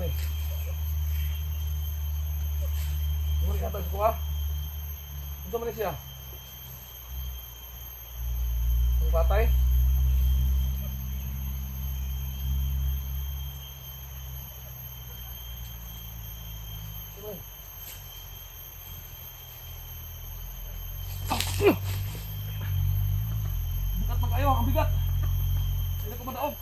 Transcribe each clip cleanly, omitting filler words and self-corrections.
eh. Muli nga tayo sa kuha. Ito man siya. Ang patay. Bigat pa kayo, ang bigat. Hindi ko madaog.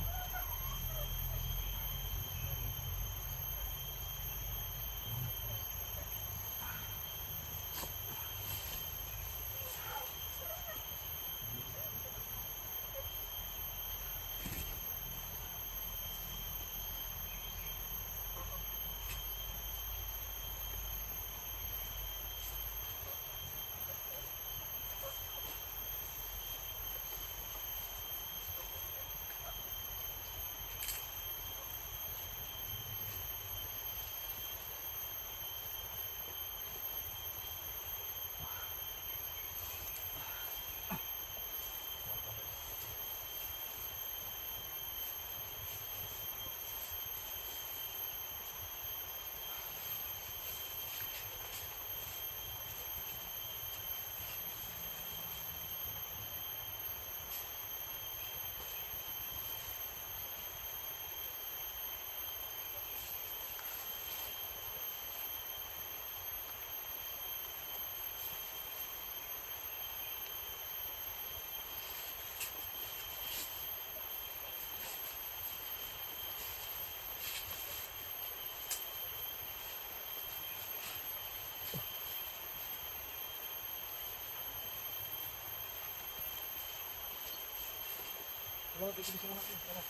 Salamat kaibigan, salamat.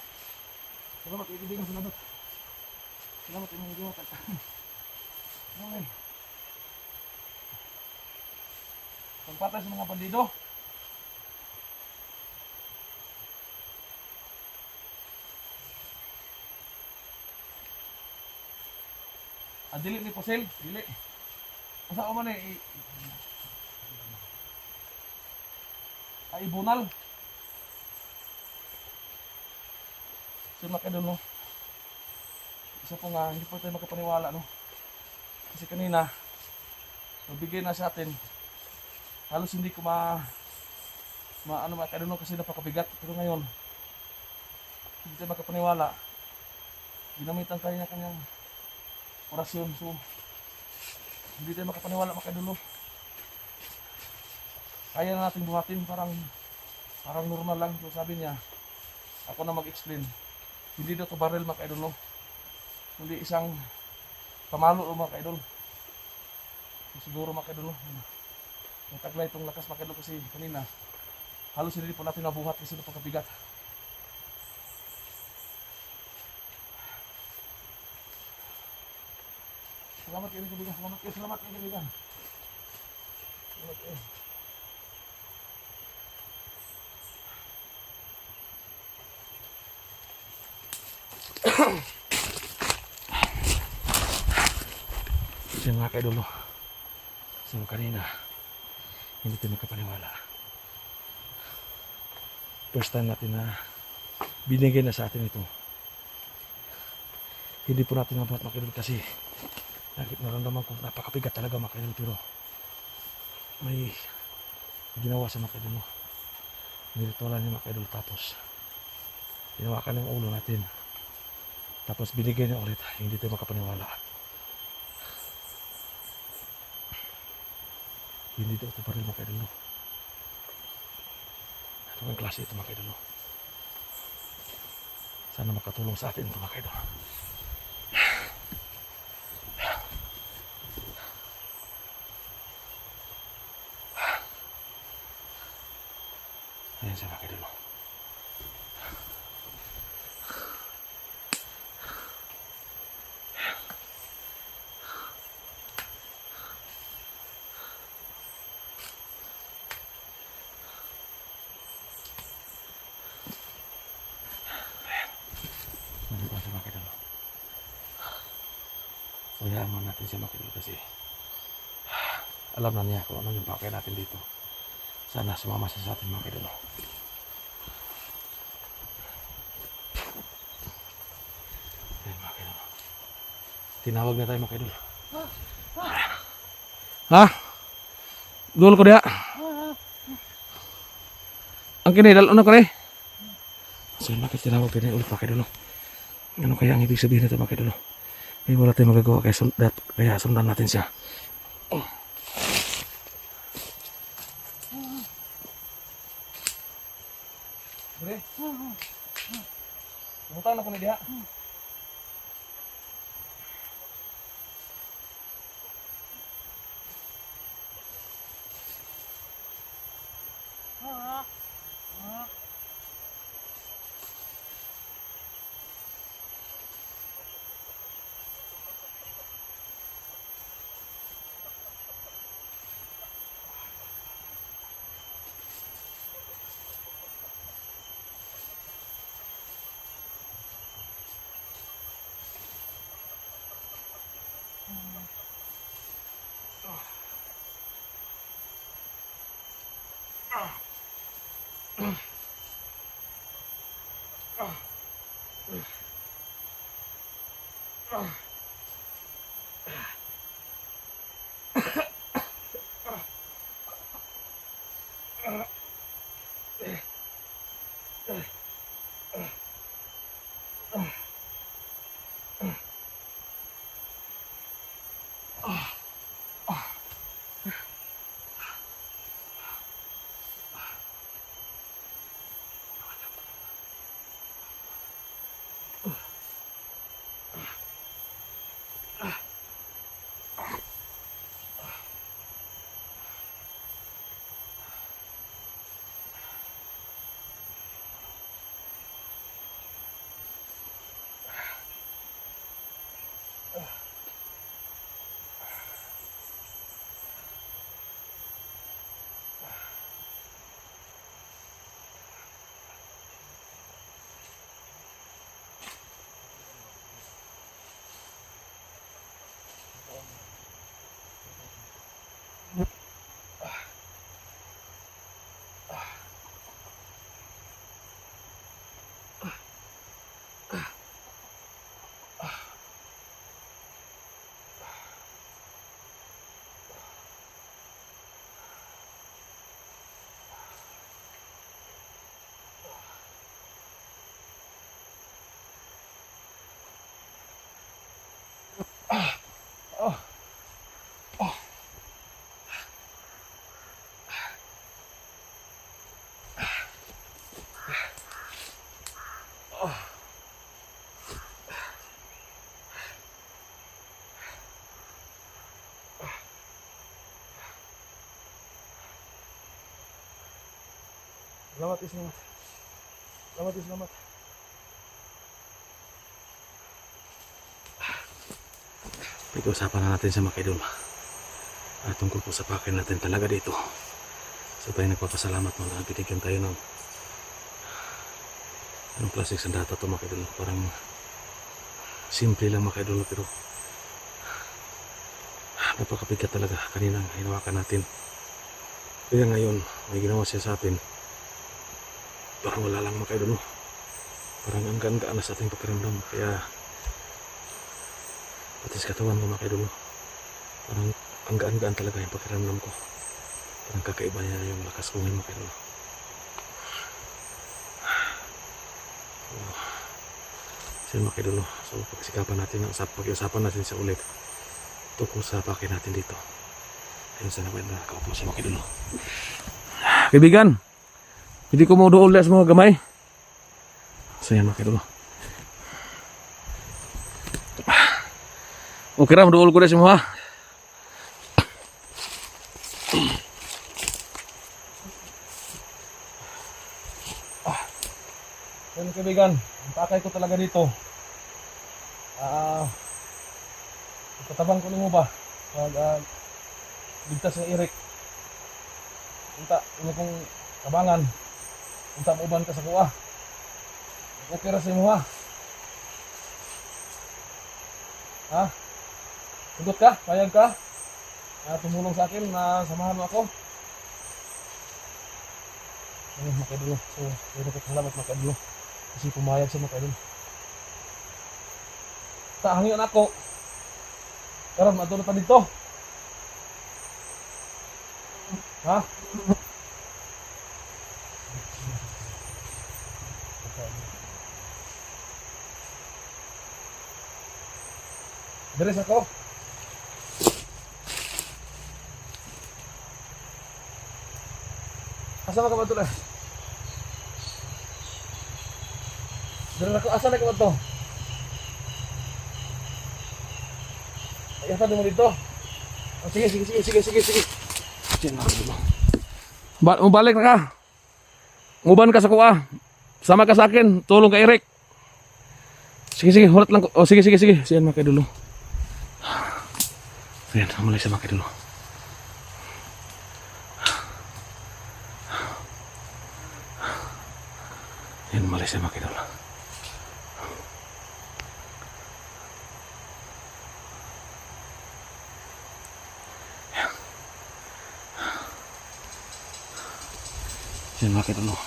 Salamat kaibigan, salamat. Salamat kaibigan, salamat. Okay. Pagpatay sa mga bandido. Dili ni Posel, dili. Asa ko man eh. Ibunal. So makadol no. Isa po nga, hindi po tayo magkapaniwala no. Kasi kanina, nabigay na sa atin. Halos hindi ko makadol no kasi napakabigat. Pero ngayon, hindi tayo magkapaniwala. Ginamitan tayo na kanyang orasyon. So, hindi tayo makapaniwala makadol no. Kaya na natin buhatin parang normal lang. So sabi niya, ako na mag-explain. Hindi daw ito barrel mga kaidol no. Hindi isang pamalo mga kaidol. Siguro mga kaidol no. Nataglay itong lakas mga kaidol kasi kanina halos hindi po natin nabuhat kasi napakabigat. Salamat kayo kaibigan. Salamat kayo kaibigan. Salamat kayo. Kasi mga kaidol no. So kanina hindi tayo makapaniwala. First time natin na binigay na sa atin ito. Hindi po natin mabuhat mga kaidol kasi naramdaman ko napakabigat talaga mga kaidol, pero may ginawa sa mga kaidol no. Niritualan niya mga kaidol, tapos ginawakan ng ulo natin, tapos binigay niya ulit. Hindi tayo makapaniwala. Hindi daw ito baril mga kaidol no. Ano ang klase ito mga kaidol no. Sana makatulong sa atin ito mga kaidol. Ayan siya mga kaidol no. Hayaan mo natin siya makilala kasi alam na niya kung ano yung pakay natin dito. Sana sumama siya sa atin mga kaidol. Ayan mga kaidol. Tinawag na tayo mga idol. Ha? Dul ko diha. Ang kini dalo na ko rin. So bakit tinawag tayo ulit mga idol? Ano kaya ang ibig sabihin nito mga idol? May wala tayong magagawa kaya sundan natin siya. Bre. Butang na ko ni diha. Selamat. Pag-usapan na natin sa mga idol. Tungkol po sa pakin natin talaga dito. Sabay nagpapasalamat mo na binigyan tayo ng anong klaseng sandata to mga idol. Parang simple lang mga idol pero napakabigat talaga kaninang hinawakan natin. Kaya ngayon may ginawa siya sa atin. Parang wala lang mga idol. Parang ang gaan-gaan na sa ating pakiramdam. Kaya pati sa katawan ko mga idol. Parang ang gaan-gaan talaga yung pakiramdam ko. Parang kakaiba niya yung lakas ko ngayon mga idol. So mga idol. So pag-usapan natin sa ulit tungkol sa pakin natin dito. Ayun sana ba na nakaupo sa mga idol. Kaibigan, hindi ko mo doon ulit sa mga gamay. So yan mga idol. Okay ra, doon ko na semua. Yan kaibigan, ang pakay ko talaga dito. Katabang ko mo ba? Ligtas ng Eric. Unta, ano kong kabangan. Unta mo uban ka sa kuha. Okay ra sa imo ha. Ha? Sugot ka? Payag ka? Tumulong sa akin na samahan mo ako. Ayun mga kaidolo. So, pwede ko salamat mga kaidolo. Kasi pumayag sa mga kaidolo. Hangyon ako. Karon adto na ta dito. Ha? Deres ako. Asa ka ba ito na? Deres ako. Asa na ka ba ito? Ayatan mo dito. Oh, sige. Balik na ka. Nguban ka sa kuha. Sama ka sa akin. Tulong ka Eric. Sige, hulat lang ko. Oh, sige. Siyan mga kaidolo. Ayan, mulai sa mga kaidolo. Ayan, mulai sa mga kaidolo. Ayan mga kaidolo.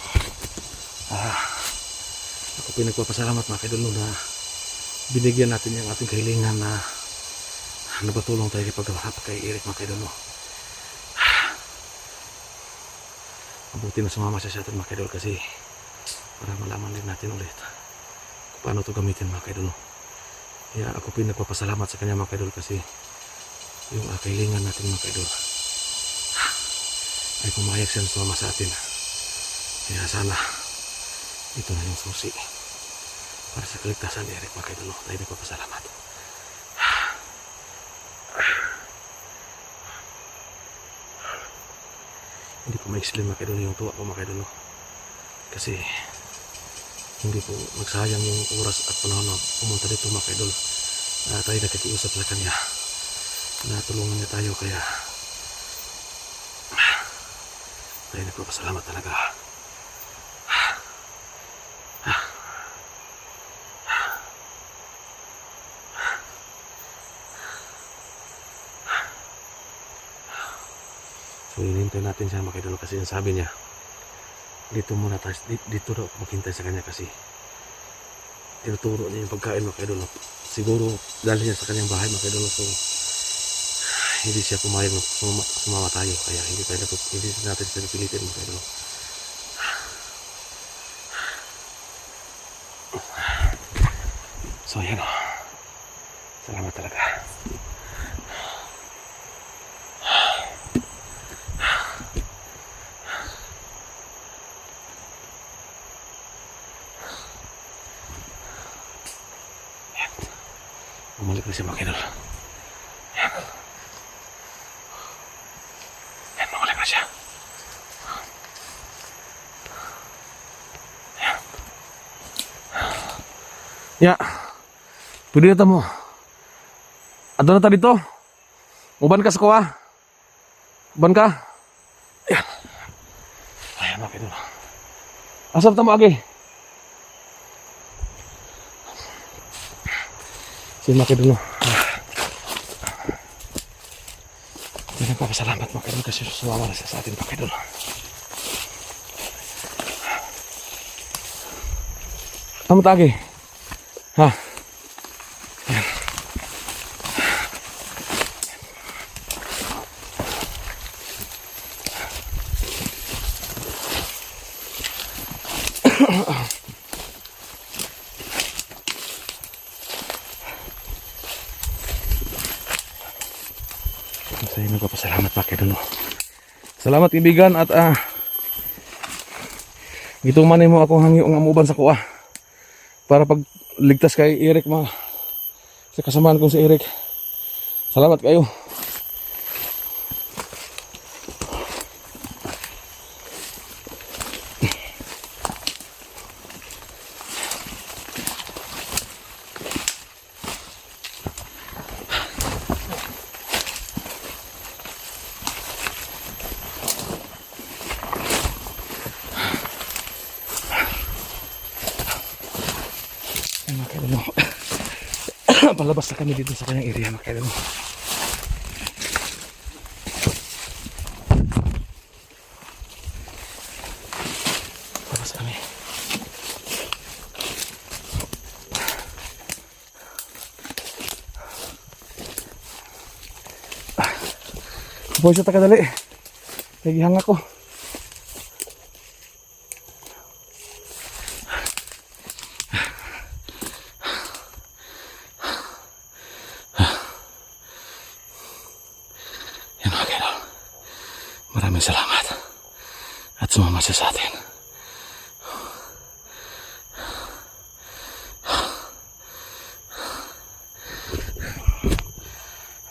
Ako pinagpapasalamat mga kaidolo na binigyan natin yung ating kahilingan na napatulong tayo kay Eric mga kaidolo. Mabuti na sumama siya sa atin mga kaidolo kasi para malaman din natin ulit kung paano ito gamitin mga kaidolo. Kaya ako pinagpapasalamat sa kanya mga kaidolo kasi yung kahilingan natin mga kaidolo ay pumayag siya na sumama sa atin. Kaya sana ito na yung susi para sa kaligtasan ni Eric mga kaidolo. Tayo nagpapasalamat. Hindi ko ma-explain mga kaidolo yung tuwa ko mga kaidolo kasi hindi po magsayang yung oras at panahon na pumunta dito mga kaidolo. Tayo nagkikiusap sa kanya na tulungan niya tayo kaya tayo nagpapasalamat talaga. So hinihintay natin siya mga kaidolo kasi yung sabi niya dito muna tayo, dito daw maghintay sa kanya kasi tinuturo niya yung pagkain mga kaidolo. Siguro dahil niya sa kanyang bahay mga kaidolo, so hindi siya pumayag na sumama tayo kaya hindi natin siya napilitin mga kaidolo. So yan o, salamat talaga. Bumalik na siya mga kaidolo. Yan, bumalik na siya. Ya, pwede na mo. Adto na ta dito. Uban ka sa kuha. Uban ka. Ayan. Ayan mga kaidolo. Asap ta mo agi. Sige mga kaidolo. Nagpapasalamat mga kaidolo kasi sumama na siya sa atin mga kaidolo. Tama tagi. Ha. Ayan. Saya nagpapasalamat mga kaidolo. Salamat kaibigan at gituman mo akong hangyo nga muban sa kuha para pag ligtas kay Eric sa kasamaan kong si Eric. Salamat kayo. Mga kaidolo. Palabas na kami dito sa kanyang area mga kaidolo. Palabas kami. Puso ta kadali. Nagihang ako. Yan mga kaidol. Maraming salamat. At sumama siya sa atin.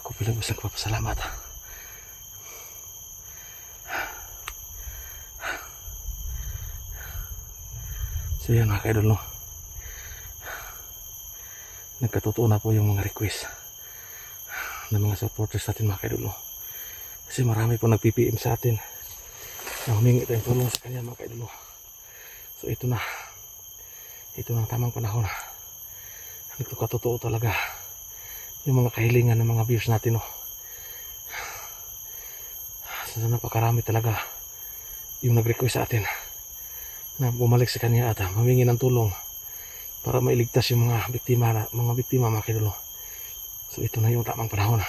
Ako pala gusto nagpapasalamat. So yan mga kaidol, no? Nagkatotoo na po yung mga request ng mga supporters natin mga kaidol, no? Kasi marami po nag-PPM sa atin na humingi tayong tulong sa kanya mga kaidol, no? So ito na ang tamang panahon na nagkatotoo talaga yung mga kahilingan ng mga viewers natin, no? So napakarami talaga yung nag-request sa atin na bumalik sa kanya at humingi ng tulong para mailigtas yung mga biktima mga kaidol. So ito na yung tamang panahon.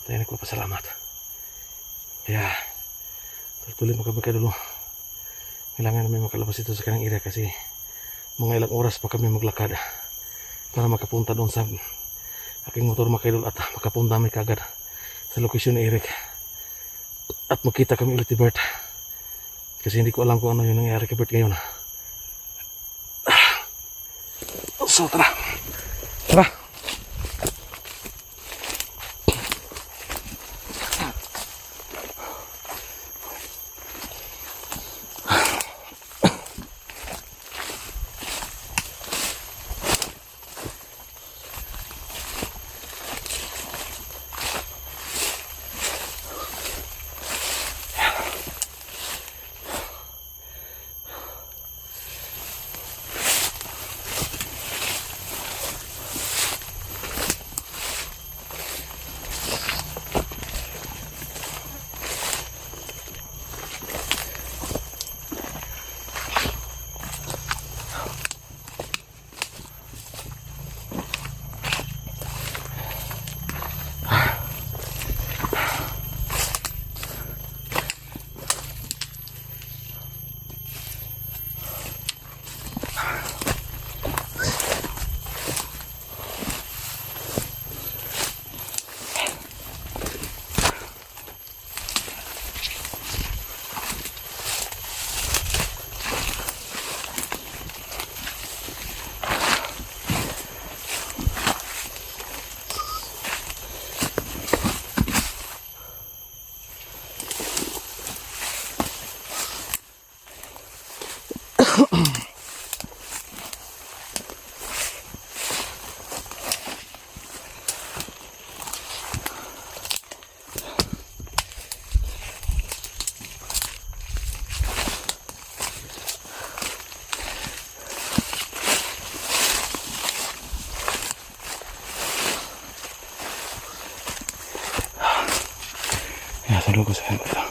Tayo nagpapasalamat. Kaya tuloy mga kaidol. Kailangan namin makalabas ito sa kanyang area kasi mga ilang oras pa kami maglakad para makapunta doon sa aking motor mga kaidol at makapunta kami kagad sa lokasyon ni Eric at makita kami ulit ni Bert. Kasi hindi ko alam kung ano yung nangyari kay Bert ngayon. So tara. Tara. Ya, saludos a